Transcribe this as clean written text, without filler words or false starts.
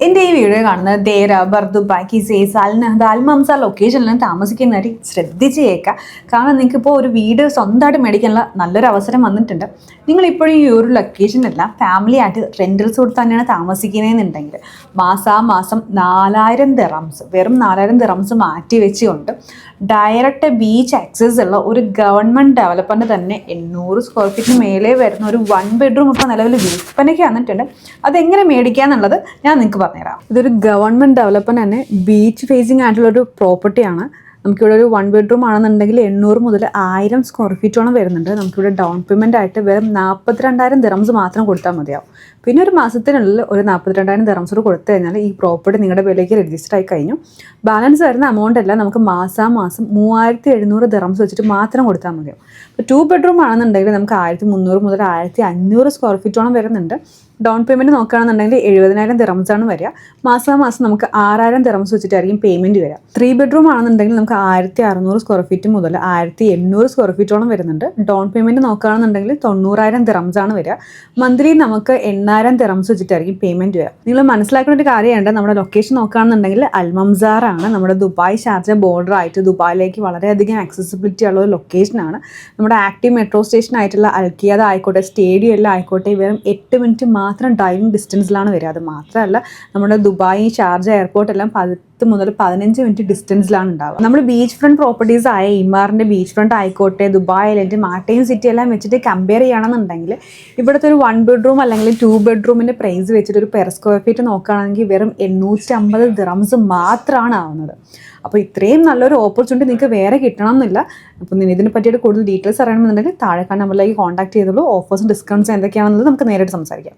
എൻ്റെ ഈ വീഡിയോ കാണുന്നത് ദേര ബർദുബ കിസൈസ് അൽനഹദ അൽമംസ ലൊക്കേഷനിലും താമസിക്കുന്നവർ ശ്രദ്ധിച്ച് കേൾക്കുക. കാരണം നിങ്ങൾക്കിപ്പോൾ ഒരു വീട് സ്വന്തമായിട്ട് മേടിക്കാനുള്ള നല്ലൊരു അവസരം വന്നിട്ടുണ്ട്. നിങ്ങളിപ്പോഴും ഈ ഒരു ലൊക്കേഷനല്ല ഫാമിലി ആയിട്ട് റെൻറ്റൽസ് കൊടുത്ത് തന്നെയാണ് താമസിക്കുന്നതെന്നുണ്ടെങ്കിൽ മാസാമാസം 4000 ദിറംസ്, വെറും 4000 ദിറംസ് മാറ്റി വെച്ചുകൊണ്ട് ഡയറക്റ്റ് ബീച്ച് ആക്സസ് ഉള്ള ഒരു ഗവൺമെൻറ് ഡെവലപ്മെൻറ്റ് തന്നെ 800 സ്ക്വയർ ഫീറ്റിന് മേലെ വരുന്ന ഒരു 1 ബെഡ്റൂം ഇപ്പോൾ നിലവിൽ വിൽപ്പനയ്ക്ക് വന്നിട്ടുണ്ട്. അതെങ്ങനെ മേടിക്കാന്നുള്ളത് ഞാൻ നിങ്ങൾക്ക് പറഞ്ഞുതരാം. ഇതൊരു ഗവൺമെൻറ് ഡെവലപ്മെൻറ്റ് തന്നെ ബീച്ച് ഫേസിങ് ആയിട്ടുള്ളൊരു പ്രോപ്പർട്ടിയാണ്. നമുക്കിവിടെ ഒരു 1 ബെഡ്റൂം ആണെന്നുണ്ടെങ്കിൽ 800 മുതൽ 1000 സ്ക്വയർ ഫീറ്റോളം വരുന്നുണ്ട്. നമുക്കിവിടെ ഡൗൺ പേയ്മെൻ്റ് ആയിട്ട് വെറും 42,000 ദിറംസ് മാത്രം കൊടുത്താൽ മതിയാവും. പിന്നെ ഒരു മാസത്തിനുള്ളിൽ ഒരു 42,000 ദിറംസ് കൊടുത്തു കഴിഞ്ഞാൽ ഈ പ്രോപ്പർട്ടി നിങ്ങളുടെ പേരിലേക്ക് രജിസ്റ്റർ ആയി കഴിഞ്ഞു. ബാലൻസ് വരുന്ന എമൗണ്ട് എല്ലാം നമുക്ക് മാസാമാസം 3700 ദിറംസ് വെച്ചിട്ട് മാത്രം കൊടുത്താൽ മതിയാവും. ഇപ്പോൾ 2 ബെഡ്റൂം ആണെന്നുണ്ടെങ്കിൽ നമുക്ക് 1300 മുതൽ 1500 സ്ക്വയർ ഫീറ്റോളം വരുന്നുണ്ട്. ഡൗൺ പേയ്മെൻറ്റ് നോക്കുകയാണെന്നുണ്ടെങ്കിൽ 70,000 ദിറംസാണ് വരിക. മാസാമാസം നമുക്ക് 6000 ദിറംസ് വെച്ചിട്ടായിരിക്കും പേയ്മെൻറ്റ് വരിക. 3 ബെഡ്റൂം ആണെന്നുണ്ടെങ്കിൽ നമുക്ക് 1600 സ്ക്വയർ ഫീറ്റ് മുതൽ 1800 സ്ക്വയർ ഫീറ്റോളം വരുന്നുണ്ട്. ഡൗൺ പേയ്മെൻറ്റ് നോക്കുകയാണെന്നുണ്ടെങ്കിൽ 90,000 ദിറംസാണ് വരിക. മന്ത്ലി നമുക്ക് 8,000 ദിറംസ് വെച്ചിട്ടായിരിക്കും പേയ്മെൻറ്റ് വരിക. നിങ്ങൾ മനസ്സിലാക്കേണ്ട ഒരു കാര്യമുണ്ട്, നമ്മുടെ ലൊക്കേഷൻ നോക്കുകയാണെന്നുണ്ടെങ്കിൽ അൽമംസാറാണ്. നമ്മുടെ ദുബായ് ഷാർജ ബോർഡർ ആയിട്ട് ദുബായിലേക്ക് വളരെയധികം ആക്സസിബിലിറ്റി ഉള്ള ഒരു ലൊക്കേഷനാണ്. നമ്മുടെ ആക്റ്റീവ് മെട്രോ സ്റ്റേഷൻ ആയിട്ടുള്ള അൽക്കിയാദ ആയിക്കോട്ടെ, സ്റ്റേഡിയം എല്ലാം ആയിക്കോട്ടെ, വെറും 8 മിനിറ്റ് മാത്രം ഡ്രൈവിംഗ് ഡിസ്റ്റൻസിലാണ് വരിക. അത് മാത്രമല്ല നമ്മുടെ ദുബായ് ഷാർജ എയർപോർട്ട് എല്ലാം 10 മുതൽ 15 മിനിറ്റ് ഡിസ്റ്റൻസിലാണ് ഉണ്ടാവുക. നമ്മൾ ബീച്ച് ഫ്രണ്ട് പ്രോപ്പർട്ടീസ് ആയ ഇമാറിൻ്റെ ബീച്ച് ഫ്രണ്ട് ആയിക്കോട്ടെ, ദുബായ് ഐലൻഡ്, മാട്ടയും സിറ്റി എല്ലാം വെച്ചിട്ട് കമ്പയർ ചെയ്യണമെന്നുണ്ടെങ്കിൽ ഇവിടുത്തെ ഒരു 1 ബെഡ്റൂം അല്ലെങ്കിൽ 2 ബെഡ്റൂമിൻ്റെ പ്രൈസ് വെച്ചിട്ട് ഒരു പെർ സ്ക്വയർ ഫീറ്റ് നോക്കുകയാണെങ്കിൽ വെറും 850 ദിറംസ് മാത്രമാണ് ആവുന്നത്. അപ്പോൾ ഇത്രയും നല്ലൊരു ഓപ്പർച്യൂണിറ്റി നിങ്ങൾക്ക് വേറെ കിട്ടണം എന്നില്ല. അപ്പോൾ ഇതിനെ പറ്റിയിട്ട് കൂടുതൽ ഡീറ്റെയിൽസ് അറിയണമെന്നുണ്ടെങ്കിൽ താഴെ നമ്പറിലേക്ക് കോൺടാക്ട് ചെയ്തോളൂ. ഓഫേഴ്സും ഡിസ്കൗണ്ട്സും എന്തൊക്കെയാണെന്നുള്ളത് നമുക്ക് നേരിട്ട് സംസാരിക്കാം.